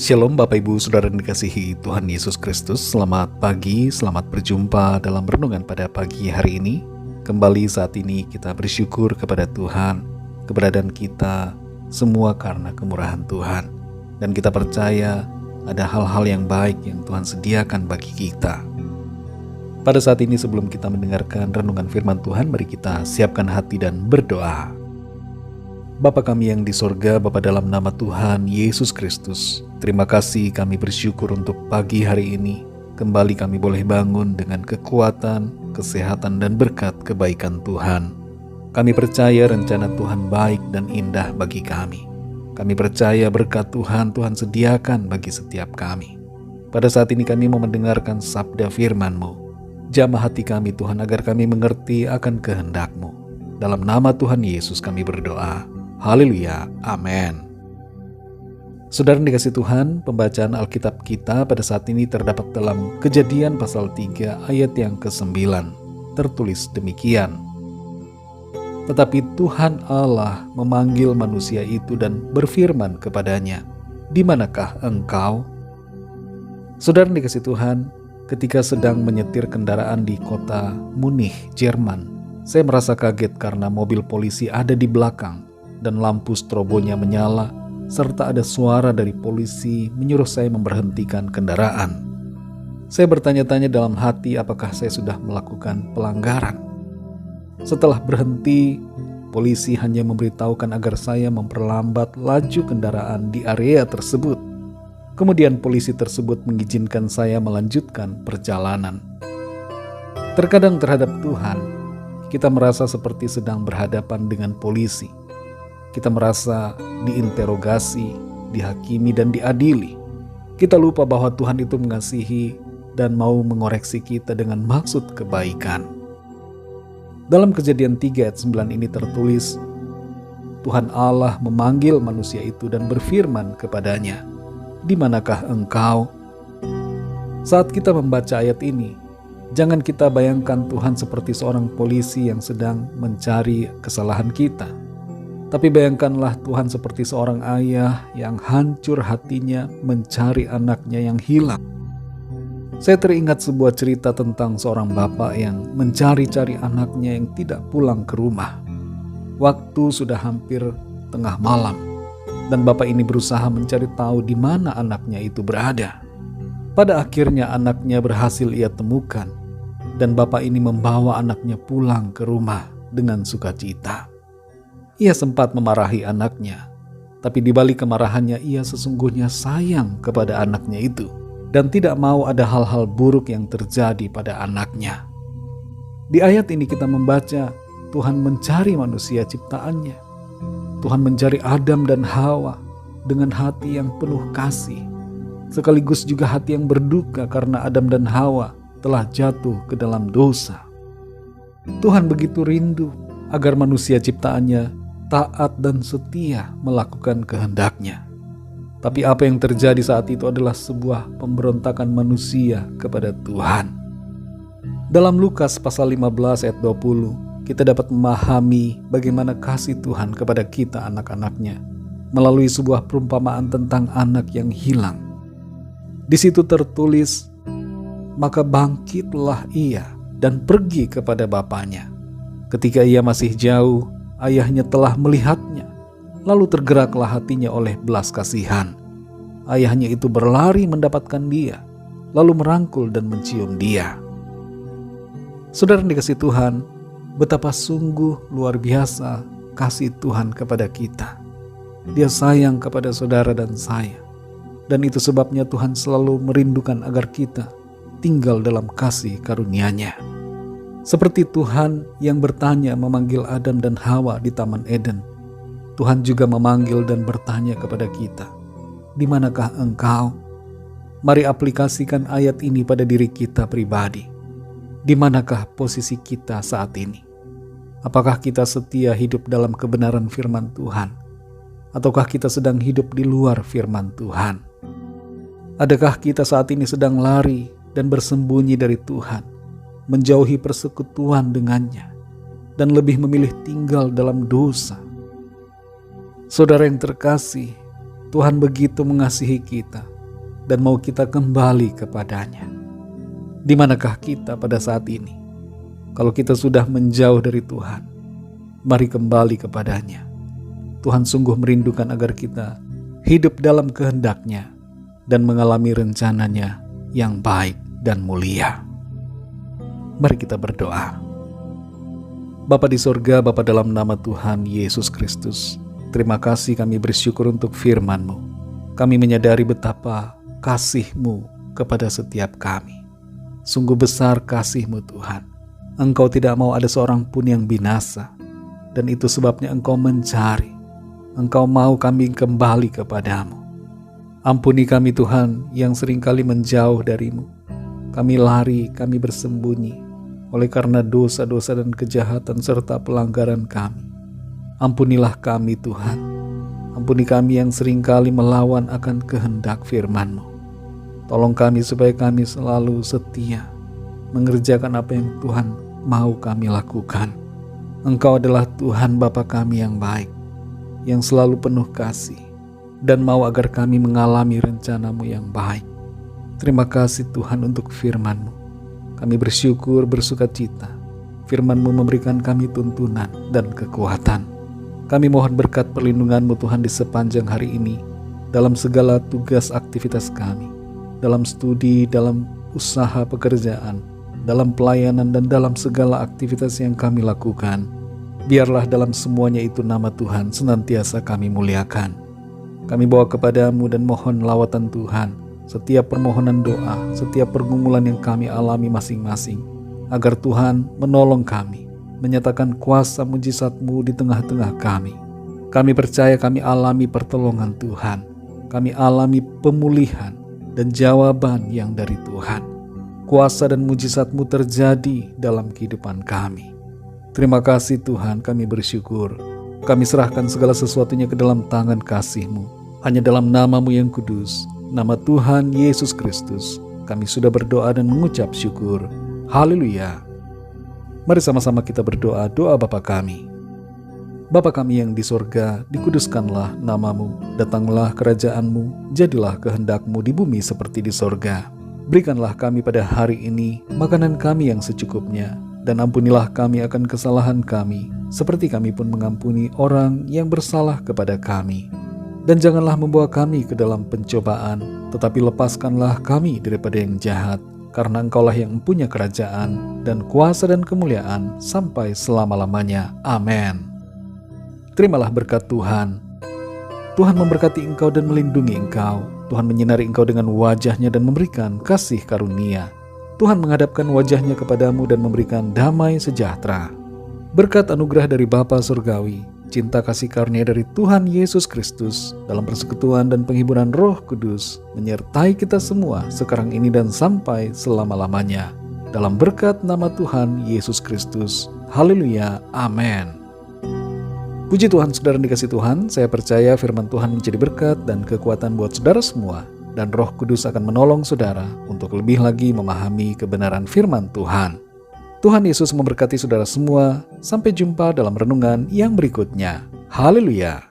Shalom Bapak Ibu Saudara yang dikasihi Tuhan Yesus Kristus. Selamat pagi, selamat berjumpa dalam renungan pada pagi hari ini. Kembali saat ini kita bersyukur kepada Tuhan, keberadaan kita semua karena kemurahan Tuhan. Dan kita percaya ada hal-hal yang baik yang Tuhan sediakan bagi kita. Pada saat ini sebelum kita mendengarkan renungan firman Tuhan, mari kita siapkan hati dan berdoa. Bapa kami yang di sorga, Bapa dalam nama Tuhan Yesus Kristus, terima kasih kami bersyukur untuk pagi hari ini. Kembali kami boleh bangun dengan kekuatan, kesehatan dan berkat kebaikan Tuhan. Kami percaya rencana Tuhan baik dan indah bagi kami. Kami percaya berkat Tuhan sediakan bagi setiap kami. Pada saat ini kami mau mendengarkan sabda firman-Mu. Jamah hati kami Tuhan agar kami mengerti akan kehendak-Mu. Dalam nama Tuhan Yesus kami berdoa. Haleluya, amin. Saudara yang dikasihi Tuhan, pembacaan Alkitab kita pada saat ini terdapat dalam Kejadian pasal 3 ayat yang ke-9. Tertulis demikian. Tetapi Tuhan Allah memanggil manusia itu dan berfirman kepadanya, "Di manakah engkau?" Saudara yang dikasihi Tuhan, ketika sedang menyetir kendaraan di kota Munich, Jerman, saya merasa kaget karena mobil polisi ada di belakang dan lampu strobonya menyala, serta ada suara dari polisi menyuruh saya memberhentikan kendaraan. Saya bertanya-tanya dalam hati apakah saya sudah melakukan pelanggaran. Setelah berhenti, polisi hanya memberitahukan agar saya memperlambat laju kendaraan di area tersebut. Kemudian polisi tersebut mengizinkan saya melanjutkan perjalanan. Terkadang terhadap Tuhan, kita merasa seperti sedang berhadapan dengan polisi. Kita merasa diinterogasi, dihakimi, dan diadili. Kita lupa bahwa Tuhan itu mengasihi dan mau mengoreksi kita dengan maksud kebaikan. Dalam Kejadian 3 ayat 9 ini tertulis, Tuhan Allah memanggil manusia itu dan berfirman kepadanya, "Di manakah engkau?" Saat kita membaca ayat ini, jangan kita bayangkan Tuhan seperti seorang polisi yang sedang mencari kesalahan kita. Tapi bayangkanlah Tuhan seperti seorang ayah yang hancur hatinya mencari anaknya yang hilang. Saya teringat sebuah cerita tentang seorang bapak yang mencari-cari anaknya yang tidak pulang ke rumah. Waktu sudah hampir tengah malam, dan bapak ini berusaha mencari tahu di mana anaknya itu berada. Pada akhirnya anaknya berhasil ia temukan, dan bapak ini membawa anaknya pulang ke rumah dengan sukacita. Ia sempat memarahi anaknya, tapi di balik kemarahannya ia sesungguhnya sayang kepada anaknya itu dan tidak mau ada hal-hal buruk yang terjadi pada anaknya. Di ayat ini kita membaca Tuhan mencari manusia ciptaannya. Tuhan mencari Adam dan Hawa dengan hati yang penuh kasih, sekaligus juga hati yang berduka karena Adam dan Hawa telah jatuh ke dalam dosa. Tuhan begitu rindu agar manusia ciptaannya taat dan setia melakukan kehendak-Nya. Tapi apa yang terjadi saat itu adalah sebuah pemberontakan manusia kepada Tuhan. Dalam Lukas pasal 15 ayat 20, kita dapat memahami bagaimana kasih Tuhan kepada kita anak-anak-Nya melalui sebuah perumpamaan tentang anak yang hilang. Di situ tertulis, "Maka bangkitlah ia dan pergi kepada bapaknya. Ketika ia masih jauh, ayahnya telah melihatnya, lalu tergeraklah hatinya oleh belas kasihan. Ayahnya itu berlari mendapatkan dia, lalu merangkul dan mencium dia." Saudara yang dikasihi Tuhan, betapa sungguh luar biasa kasih Tuhan kepada kita. Dia sayang kepada saudara dan saya, dan itu sebabnya Tuhan selalu merindukan agar kita tinggal dalam kasih karunia-Nya. Seperti Tuhan yang bertanya memanggil Adam dan Hawa di Taman Eden, Tuhan juga memanggil dan bertanya kepada kita, "Di manakah engkau?" Mari aplikasikan ayat ini pada diri kita pribadi. Di manakah posisi kita saat ini? Apakah kita setia hidup dalam kebenaran firman Tuhan? Ataukah kita sedang hidup di luar firman Tuhan? Adakah kita saat ini sedang lari dan bersembunyi dari Tuhan, menjauhi persekutuan dengannya, dan lebih memilih tinggal dalam dosa? Saudara yang terkasih, Tuhan begitu mengasihi kita dan mau kita kembali kepadanya. Di manakah kita pada saat ini? Kalau kita sudah menjauh dari Tuhan, mari kembali kepadanya. Tuhan sungguh merindukan agar kita hidup dalam kehendak-Nya dan mengalami rencananya yang baik dan mulia. Mari kita berdoa. Bapa di sorga, Bapa dalam nama Tuhan Yesus Kristus, terima kasih, kami bersyukur untuk firman-Mu. Kami menyadari betapa kasih-Mu kepada setiap kami. Sungguh besar kasih-Mu Tuhan. Engkau tidak mau ada seorang pun yang binasa, dan itu sebabnya Engkau mencari. Engkau mau kami kembali kepadamu. Ampuni kami Tuhan yang seringkali menjauh dari-Mu. Kami lari, kami bersembunyi oleh karena dosa-dosa dan kejahatan serta pelanggaran kami. Ampunilah kami Tuhan. Ampuni kami yang seringkali melawan akan kehendak firman-Mu. Tolong kami supaya kami selalu setia mengerjakan apa yang Tuhan mau kami lakukan. Engkau adalah Tuhan Bapa kami yang baik, yang selalu penuh kasih, dan mau agar kami mengalami rencana-Mu yang baik. Terima kasih Tuhan untuk firman-Mu. Kami bersyukur, bersukacita. Firman-Mu memberikan kami tuntunan dan kekuatan. Kami mohon berkat perlindungan-Mu Tuhan di sepanjang hari ini, dalam segala tugas aktivitas kami, dalam studi, dalam usaha pekerjaan, dalam pelayanan, dan dalam segala aktivitas yang kami lakukan. Biarlah dalam semuanya itu nama Tuhan senantiasa kami muliakan. Kami bawa kepadamu dan mohon lawatan Tuhan, setiap permohonan doa, setiap pergumulan yang kami alami masing-masing, agar Tuhan menolong kami, menyatakan kuasa mujizat-Mu di tengah-tengah kami. Kami percaya kami alami pertolongan Tuhan, kami alami pemulihan dan jawaban yang dari Tuhan. Kuasa dan mujizat-Mu terjadi dalam kehidupan kami. Terima kasih Tuhan, kami bersyukur. Kami serahkan segala sesuatunya ke dalam tangan kasih-Mu. Hanya dalam nama-Mu yang kudus, nama Tuhan Yesus Kristus, kami sudah berdoa dan mengucap syukur. Haleluya. Mari sama-sama kita berdoa, doa Bapa kami. Bapa kami yang di sorga, dikuduskanlah nama-Mu, datanglah kerajaan-Mu, jadilah kehendak-Mu di bumi seperti di sorga. Berikanlah kami pada hari ini makanan kami yang secukupnya, dan ampunilah kami akan kesalahan kami, seperti kami pun mengampuni orang yang bersalah kepada kami. Dan janganlah membawa kami ke dalam pencobaan, tetapi lepaskanlah kami daripada yang jahat, karena Engkaulah yang mempunyai kerajaan dan kuasa dan kemuliaan sampai selama-lamanya. Amin. Terimalah berkat Tuhan. Tuhan memberkati engkau dan melindungi engkau. Tuhan menyinari engkau dengan wajah-Nya dan memberikan kasih karunia. Tuhan menghadapkan wajah-Nya kepadamu dan memberikan damai sejahtera. Berkat anugerah dari Bapa Surgawi, cinta kasih karunia dari Tuhan Yesus Kristus, dalam persekutuan dan penghiburan Roh Kudus, menyertai kita semua sekarang ini dan sampai selama-lamanya. Dalam berkat nama Tuhan Yesus Kristus. Haleluya. Amin. Puji Tuhan, saudara dikasih Tuhan, saya percaya firman Tuhan menjadi berkat dan kekuatan buat saudara semua, dan Roh Kudus akan menolong saudara untuk lebih lagi memahami kebenaran firman Tuhan. Tuhan Yesus memberkati saudara semua. Sampai jumpa dalam renungan yang berikutnya. Haleluya.